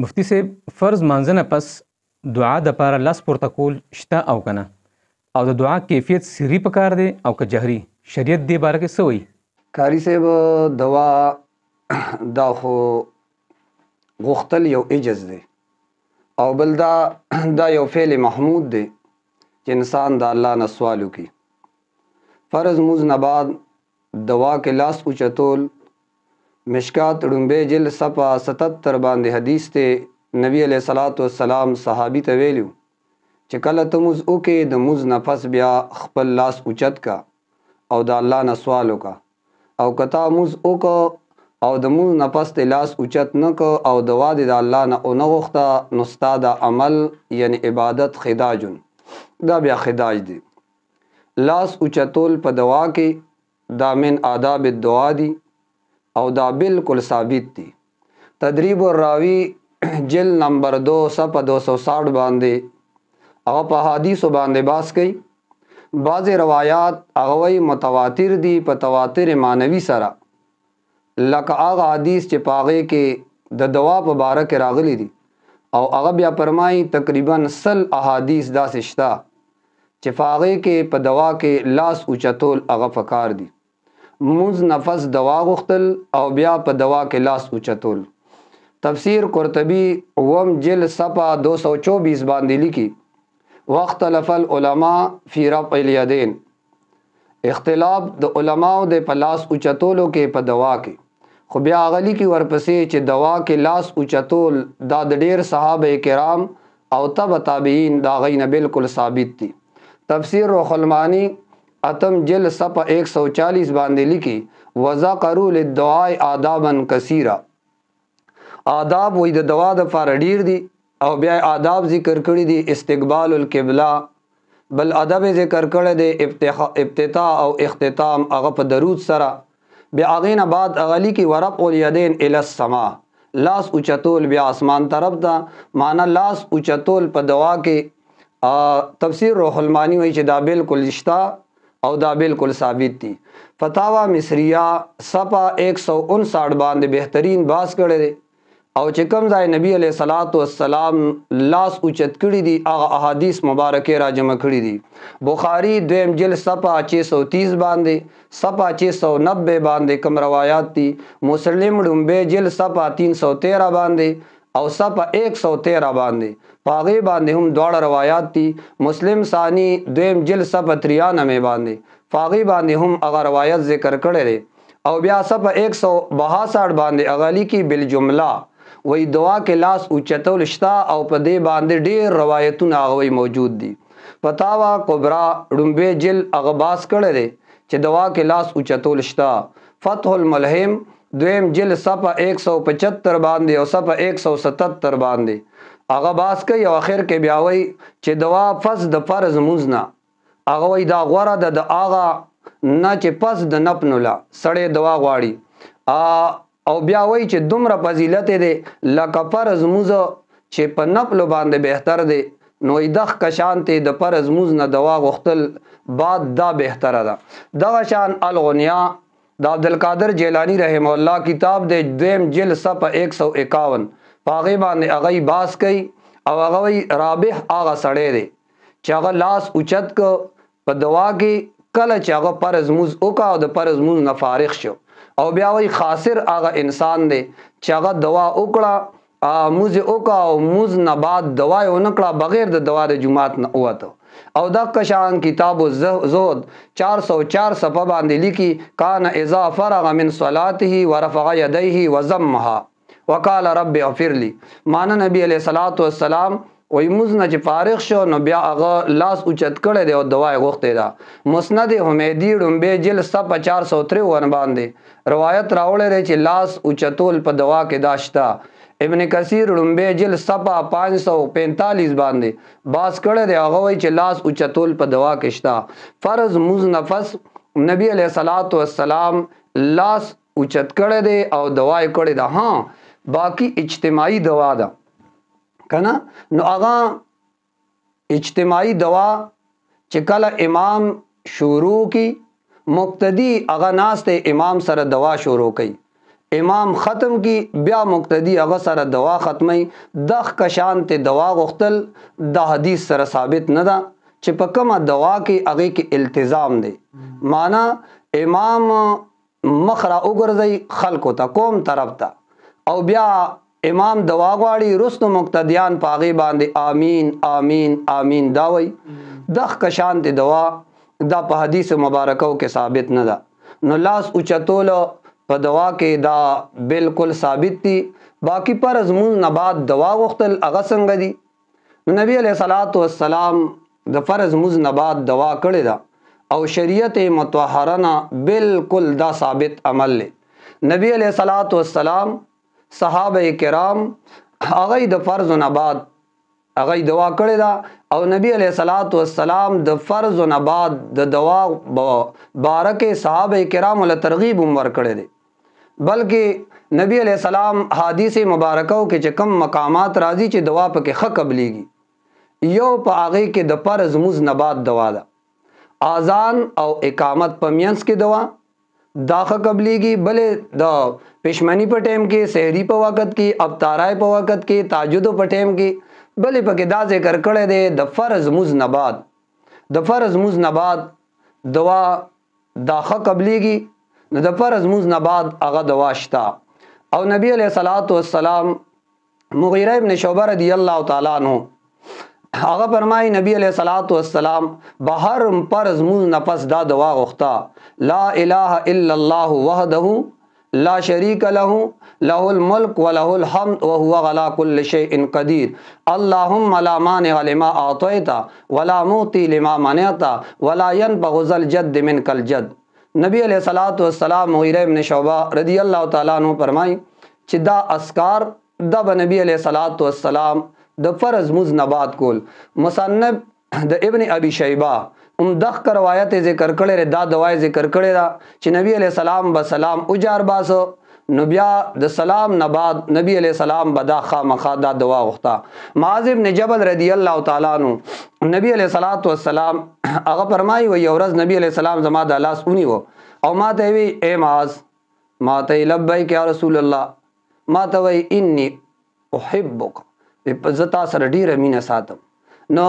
مفتي صاحب فرض مانځنه پس دعا دپاره لاس پورته کول شته او کنه او د دعا کیفیت سری پکار دی او که جهري شریعت دې باره کې څه وایي؟ کاری صاحب دوا دا خو غوښتل یو عجز دی او بل دا یو فعل محمود دی چې انسان د الله نه سوال وکړي. فرض موز نه بعد دوا کې لاس اوچتول مشکات ړومبی جلد صفحه 77 باندې حدیث ته نبی علیہ الصلوۃ والسلام صحابي ته ویلو چې کله ته موز وکې د موز نه پس بیا خپل لاس اوچت کا او د الله نه سوال وکړه او کتا موز وکړه او د موز نه پس ته لاس اوچت نه کو او دوا د الله نه او نه غوښته نو ستا د عمل یعنی عبادت خداجن دا بیا خداج دی. لاس اوچتول په دوا کې دا من آداب الدعا دی او دا بالکل ثابت دی. تدریب الراوی جلد نمبر 2 صفحه 260 باندې هغه په حدیث باندې باس کوي. بعض روایات هغه متواتر دي په تواتر معنوي سره، لکه هغه حدیث چې پاغه کې د دوا په باره کې راغلي دي او هغه بیا فرمایي تقریبا 100 احادیث داسې شته چې پاغه کې په دوا کې لاس اوچتول هغه فکار دي. موز نفس دوا غختل او بیا په دوا کې لاس اوچتول. تفسیر قرطبی وم جلد صفحه 224 باندې لیکي واختلف العلماء فی رفع الیدین، اختلاف د علماو د په لاس اوچتولو کې په دوا کې. خو بیا غلی کې ورپسې چې دوا کې لاس اوچتول دا د ډیر صحابه کرام او تابعین دا غینه بالکل ثابت دي. تفسیر روح المانی اتم جل صفحه 140 باندې لیکي وذکروا للدعاء آدابا کثیره، آداب وې د دوا د فار ډیر دي او بیا آداب ذکر کړی دي. استقبال القبله بل ادب ذکر کړی دی، ابتداء او اختتام هغه په درود سره. بیا اغینه بعد اغلی کی ورفع الیدین الی السما، لاس اوچتول بیا اسمان طرف دا معنا لاس اوچتول په دوا کې. تفسیر روح المانی وایي چې دا بالکل اشتا او دا بالکل ثابت دي. فتاوا مصریه صفحه 159 باندې بهترین باس کړی دی او چې کوم ځای نبی علیہ الصلوۃ والسلام لاس اوچت کړی دي هغه احادیث مبارکه را جمع کړی دي. بخاری دویم جلد صفحه 630 باندې صفحه 690 باندې کوم روایات دي. مسلم ډومبه جلد صفحه 313 باندې او صفحه 113 باندې پاغه باندې هم دوړ روایات دي. مسلم ثانی دویم جلد صفحه 93 باندې پاغه باندې هم هغه روایت ذکر کړی دی. او بیا صفحه 162 باندې اغالی کی بالجمله وی دعا کې لاس اوچتول شتا او په دې باندې ډیر روایتونه هغه موجود دي. فتاوا کبرا ډومبه جلد اغباس کړی دی چې دوا کې لاس اوچتول شتا. فتح الملهم دویم جلد صفحه 175 باندې او صفحه 177 باندې هغه باس کوي او اخر کې بیا وایي چې دوا پس د فرض مزنا هغه وایي دا غوړه د هغه نه چې پس د نپنولا سړی دوا غواړي او بیا وایي چې دومره فضیلت دی لکه فرض موز چې په نپلو باندې بهتر دی نو دغه کشانته د فرض موز نه دوا غختل بعد دا بهتره ده. دغه شان الغنیا د عبدالقادر جیلانی رحم الله کتاب د دویم جلد صفحه 151 پاغه باندې هغه باس کوي او هغه وی رابح هغه سړی دی چې هغه لاس اوچت کو په دوا کې کله چې هغه فرض موز وکا او د فرض موز نه فارغ شو. او بیا وی خاسر هغه انسان دی چې هغه دوا وکړه موز وکا او موز نه بعد دوا یې ونکړه بغیر د دوا د جمعات نه وته. او دا کشان کتاب الزهد 404 صفحه باندې لیکي کان اذا فرغ من صلاته ورفع يديه وضمها وقال رب اغفر لي. معنا نبی علیہ الصلوۃ والسلام وی موز نه چې فارغ شو نو بیا هغه لاس اوچت کړی دی او دوا یې غوښتې ده. مسند حمیدی ډومبه جلد صفحه 453 باندې روایت راوړی دی چې لاس اوچتول په دوا کې داشتا. ابن کثیر ډومبه جلد صفحه 545 باندې باس کړی دی هغه وی چې لاس اوچتول په دوا کې شتا. فرض موز نفس نبی علیہ الصلوۃ والسلام لاس اوچت کړی دی او دوا یې کړی ده. ها باقی اجتماعي دوا ده کنه نو هغه اجتماعي دوا چې کله امام شروع کی مقتدی هغه ناس ته امام سره دوا شروع کوي امام ختم کی بیا مقتدی هغه سره دوا ختمي دغ کشان ته دوا غختل د حدیث سره ثابت نه ده چې په کومه دوا کې هغه کې التزام دی. معنا امام مخرا وګرځي خلکو ته کوم طرف ته او بیا امام دوا غواړي رستو مقتدیان پاغي باندې آمین آمین آمین دا وای دغ کشان ته دوا دا په حدیث مبارکو کې ثابت نه ده. نو لاس اوچتول په دوا کې دا بالکل ثابت دي. باقی پر ازمون نه بعد دوا غختل هغه څنګه دي؟ نو نبی علیہ الصلوۃ والسلام د فرض مز نه بعد دوا کړی دا او شریعت مطهره نه بالکل دا ثابت عمل له. نبی علیہ الصلوۃ والسلام صحابه کرام هغه د فرض نه بعد هغه دوا کړی دا او نبی علیہ الصلوۃ والسلام د فرض نه بعد د دوا بارکه صحابه کرام له ترغیب ور کړی دی. بلکې نبی علیہ السلام حدیث مبارکو کې چې کم مقامات راځي چې دوا پکې خ قبليږي یو په هغه کې د فرض مز نه بعد دوا ده. اذان او اقامت په مینس کې دوا داخه قبليږي بلې د پښمنی په ټیم کې سحری په وخت کې افطارای په وخت کې تهجد په ټیم کې بلې پکې دا ذکر کړی دی د فرض مز نه بعد د فرض مز نه بعد دوا داخه قبليږي. نو د فرض مز نه بعد هغه دوا شتا او نبی علیہ الصلوۃ والسلام مغیرہ ابن شعبہ رضی اللہ تعالی عنہ هغه فرمای نبی علیہ الصلوۃ والسلام بهر فرض مز نفس دا دوا غختا لا اله الا الله وحده لا شریک له له الملک وله الحمد وهو على كل شيء قدير اللهم لا مانع لما اعطيت ولا معطي لما منعت ولا ينفع ذا الجد منك الجد. نبی علیہ الصلوۃ والسلام مغیرہ ابن شعبہ رضی اللہ تعالی عنہ فرمای چې دا اسکار د نبی علیہ الصلوۃ والسلام د فرض مز نه بعد کول. مصنف د ابن ابي شیبہ دغه روایت ذکر کړي دا دوای ذکر کړي دا چې نبی علیہ السلام بسلام اجار باسو نو بیا د سلام نه بعد نبی علیہ السلام بدا خامخا دا دوا غختا. معاذ بن جبل رضی اللہ تعالی عنہ نبی علیہ الصلوۃ والسلام هغه فرمایي و یو ورځ نبی علیہ السلام زما د لاس اونی و او ما ته وی اے معاذ ما ته لبیک یا رسول الله ما ته وی انی احبک په زتا سره ډیره مینه ساتم. نو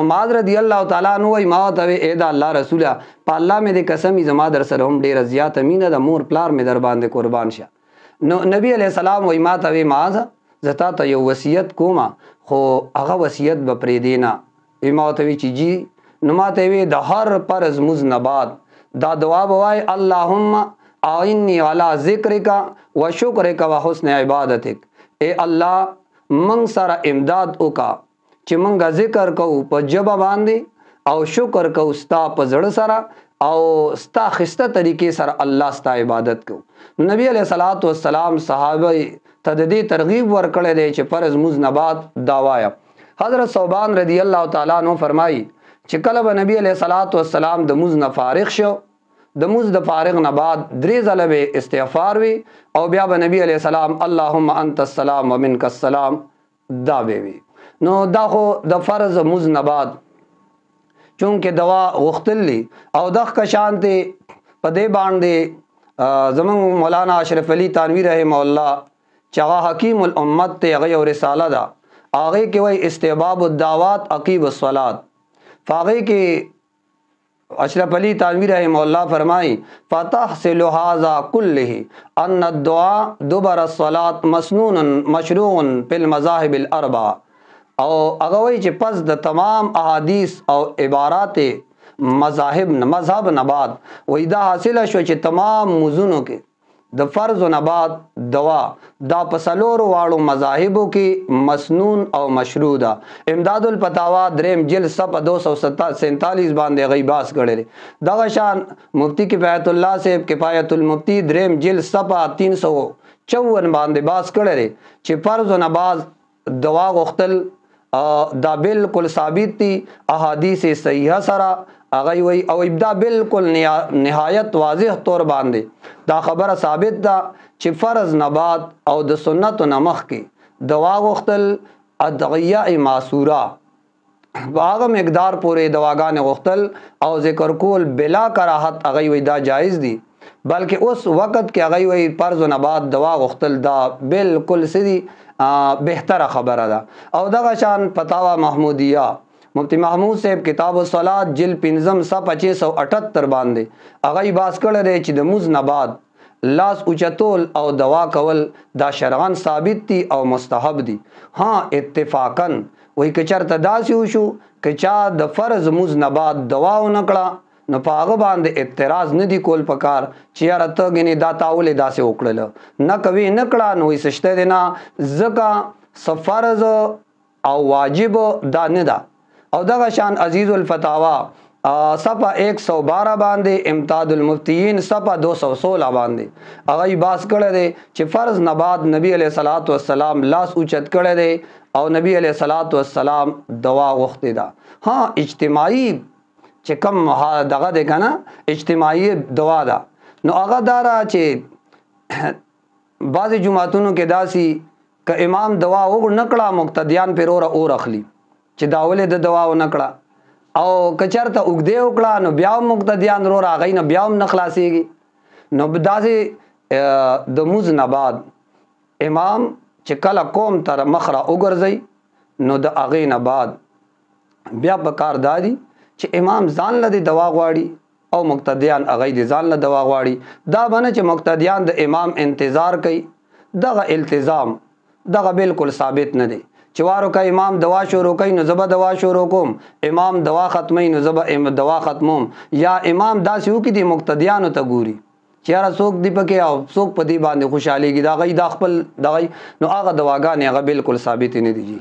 معاذ رضی الله تعالی عنہ وی ما ته اے دا الله رسوله په الله مې د قسمی زما در سره هم ډیره زیاته مینه د مور پلار مې در باندې قربان شه. نو نبی علیہ السلام وی ما ته وی معاذ زتا ته یو وصیت کوما خو هغه وصیت به پرې دینا. ما ته وی چې جی نو ما ته وی د هر فرض مز نه بعد دا دعا بوای اللهم اعنی علی ذکرک و شکرک و حسن عبادتک. اے الله من سره امداد وکا چې منګه ذکر کوو په جبه باندې او شکر کوو ستا په زړه سره او ستا خسته طریقې سره الله ستا عبادت کوو. نبی علیہ الصلوۃ والسلام صحابه ته د دې ترغیب ورکړی دی چې فرض مز نه بعد داوایا. حضرت ثوبان رضی اللہ تعالی عنہ فرمایي چې کله به نبی علیہ الصلوۃ والسلام د مز نه فارغ شو د مز د فارغ نه بعد درې ځله به استغفار وی او بیا به نبی علیہ السلام اللهم انت السلام ومنک السلام دا به وی. نو دا خو د فرض مز نه بعد چونکه دوا غختلی او دغه کشانته په دې باندې زمون مولانا اشرف علی تانوی رحم الله چغه حکیم الامت ته هغه یو رساله ده هغه کې وای استحباب الدعوات عقیب الصلات فاغه کې اشرف علی تانوی رحم الله فرمای فتحصل هذا كله ان الدعاء دبر الصلات مسنون مشروع في المذاهب الاربعه او هغه وای چې پس د تمام احادیث او عبارات مذهب نه بعد وای دا حاصله شو چې تمام مزونو کې د فرض نه بعد دوا دا په څلورو واړو مذاهبو کې مسنون او مشروع ده. امداد الفتاوا دریم جلد صفحه 247 باندې غیباس کړي دغه شان مفتی کفایت الله صاحب کفایت المفتی دریم جلد صفحه 354 باندې باس کړي چې فرض نه بعد دوا غختل دا بالکل ثابت دي احادیث صحیحه سره هغه وی او ابدا بالکل نهایت واضح طور باندې دا خبره ثابت ده چې فرض نه بعد او د سنت نه مخکې دوا غختل ادعیه معصوره هغه مقدار پورې دواګانې غختل او ذکر کول بلا کراهت هغه وی دا جایز دي. بلکې اوس وخت کې هغه وی فرض نه بعد دوا غختل دا بالکل سدي بهتره خبره ده. او دغه شان فتاوا محمودیه مفتی محمود صاحب کتاب الصلات جلد 5 صفحه 678 باندې هغه باس کړی دی چې د موز نه بعد لاس اوچتول او دوا کول دا شرعاً ثابت دي او مستحب دي. ها اتفاقاً وای که چرته داسې وشو که چا د فرض موز نه بعد دوا ونکړه نو په هغه باندې اعتراض نه دی کول پکار چې یاره ته ګنې دا تاولې داسې وکړله نه کوي نه کړه نو سشته دی نه ځکه فرض او واجب دا نه ده. او دغه شان عزیز الفتاوا صفحه 112 باندې امتداد المفتیین صفحه 216 باندې هغه باس کړی دی چې فرض نه بعد نبی علیہ الصلوۃ والسلام لاس اوچت کړی دی او نبی علیہ الصلوۃ والسلام دوا غوښتې ده. ها اجتماعي چې کوم دغه دی کنه اجتماعي دوا ده نو هغه دارا چې بعض جمعتونو کې داسي ک امام دوا وګ نکړه مقتدیان پر اور اخلي چې داولې د دوا و نکړه او کچرته وګدې وکړه نو بیا مقتدیان رو راغی نه بیا هم نه خلاصيږي. نو داسې د موز نه بعد امام چې کله قوم تر مخره وګرځي نو د هغې نه بعد بیا په کار دادي چې امام ځان له دوا غواړي او مقتدیان هغه د ځان له دوا غواړي. دا بنه چې مقتدیان د امام انتظار کوي دغه التزام دغه بالکل ثابت نه دی چې وارو کا امام دوا شروع کوي نو زبا دوا شروع کوم امام دوا ختمي نو زبا دوا ختموم یا امام داسې وکړي د مقتدیانو ته ګوري چې یاره څوک دی پکې او څوک په دې باندې خوشحالېږي دا غي دا خپل دغه نو هغه دواګانې هغه بالکل ثابت نه دي.